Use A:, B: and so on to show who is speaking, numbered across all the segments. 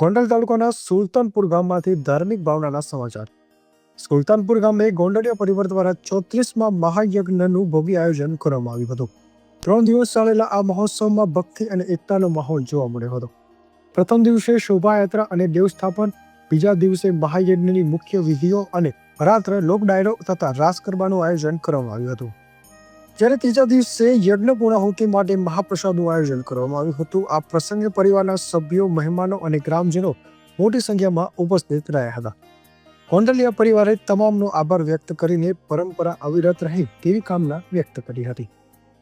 A: ગોંડલ તાલુકાના સુલતાનપુર ગામમાંથી ધાર્મિક ભાવનાના સમાચાર. સુલતાનપુર ગામે ગોંડલિયા પરિવાર દ્વારા 34માં મહાયજ્ઞનું ભવ્ય આયોજન કરવામાં આવ્યું હતું. 3 દિવસ ચાલેલા આ મહોત્સવમાં ભક્તિ અને એકતાનો માહોલ જોવા મળ્યો હતો. પ્રથમ દિવસે શોભાયાત્રા અને દેવસ્થાપન, બીજા દિવસે મહાયજ્ઞની મુખ્ય વિધિઓ અને રાત્રે લોક ડાયરો તથા રાસ ગરબાનું આયોજન કરવામાં આવ્યું હતું. જ્યારે ત્રીજા દિવસે યજ્ઞ પૂર્ણાહુતિ માટે મહાપ્રસાદનું આયોજન કરવામાં આવ્યું હતું. આ પ્રસંગે પરિવારના સભ્યો, મહેમાનો અને ગ્રામજનો મોટી સંખ્યામાં ઉપસ્થિત રહ્યા હતા. ગોંડલિયા પરિવારે તમામનો આભાર વ્યક્ત કરીને પરંપરા અવિરત રહે તેવી કામના વ્યક્ત કરી હતી.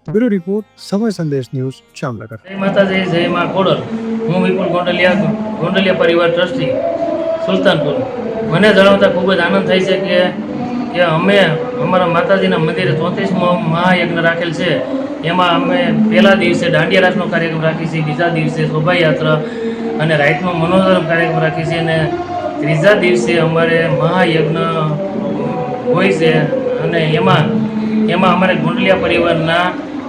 A: બ્યુરો રિપોર્ટ, સમય સંદેશ ન્યૂઝ, જામનગર.
B: જય માતાજી, જય મા ખોડલ. હું વિપુલ ગોંડલિયા પરિવાર ટ્રસ્ટી સુલતાનપુર. મને જણાવતા ખૂબ જ આનંદ થાય છે કે અમે અમારા માતાજીના મંદિરે 34મો મહાયજ્ઞ રાખેલ છે. એમાં અમે પહેલા દિવસે દાંડિયા રાસનો કાર્યક્રમ રાખીએ છીએ, બીજા દિવસે શોભાયાત્રા અને રાઈટનો મનોરંજન કાર્યક્રમ રાખીએ છીએ અને ત્રીજા દિવસે અમારે મહાયજ્ઞ હોય છે. અને એમાં અમારે ગોંડલિયા પરિવારના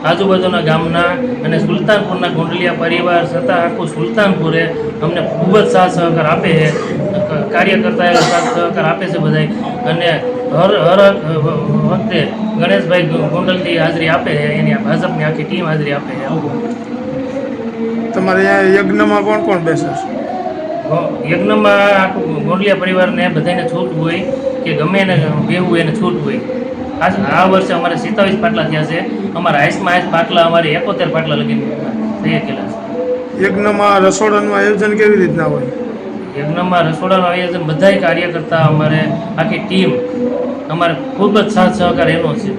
B: આજુબાજુના ગામના અને સુલતાનપુરના ગોંડલિયા પરિવાર છતાં આખું સુલતાનપુરે અમને ખૂબ જ સાથ સહકાર આપે છે. કાર્યકર્તાએ સાથ સહકાર આપે છે બધાય. અને હર વખતે ગણેશભાઈ ગોંડલથી હાજરી આપે છે, એની ભાજપની આખી ટીમ હાજરી આપે છે.
C: તમારે અહીંયા યજ્ઞમાં કોણ કોણ બેસે છે?
B: યજ્ઞમાં આખું ગોંડલિયા પરિવારને બધાને છૂટ હોય કે ગમે એને બેહવું એને છૂટ હોય. આ વર્ષે અમારે 27 પાટલા થયા છે. અમારા હાઈસમાં પાટલા અમારે 71 પાટલા લગીને થઈ ગયેલા છે.
C: યજ્ઞમાં રસોડાનું આયોજન કેવી રીતના હોય?
B: યજ્ઞમાં રસોડાનું આયોજન બધાય કાર્યકર્તા અમારે આખી ટીમ અમારે ખૂબ જ સાથ સહકાર એનો છે.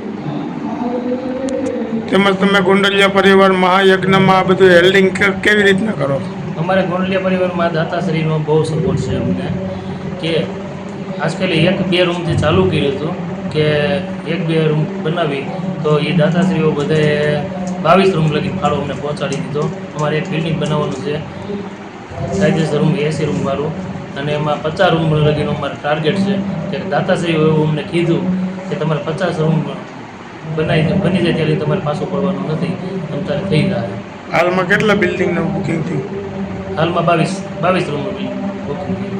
C: તેમજ તમે ગોંડલિયા પરિવાર મહાયજ્ઞમાં આ બધું હેલ્ડિંગ કેવી રીતના કરો?
B: અમારે ગોંડલિયા પરિવારમાં દાતાશ્રીનો બહુ સપોર્ટ છે અમને. કે આજકાલ 1-2 રૂમથી ચાલુ કર્યું હતું કે 1-2 રૂમ બનાવી તો એ દાતાશ્રીઓ બધાએ 22 રૂમ લગી ફાળો અમને પહોંચાડી દીધો. અમારે એક બિલ્ડિંગ બનાવવાનું છે, કાયદેસર રૂમ 80 રૂમવાળું, અને એમાં 50 રૂમ લગીનો અમારે ટાર્ગેટ છે. કે દાતાશ્રીઓ એવું અમને કીધું કે તમારે 50 રૂમ બની જાય ત્યારે તમારે પાછું પડવાનું નથી, તમારે થઈ જાય.
C: હાલમાં કેટલા બિલ્ડિંગનું બુકિંગ થયું?
B: હાલમાં 22 રૂમનું બુકિંગ થયું.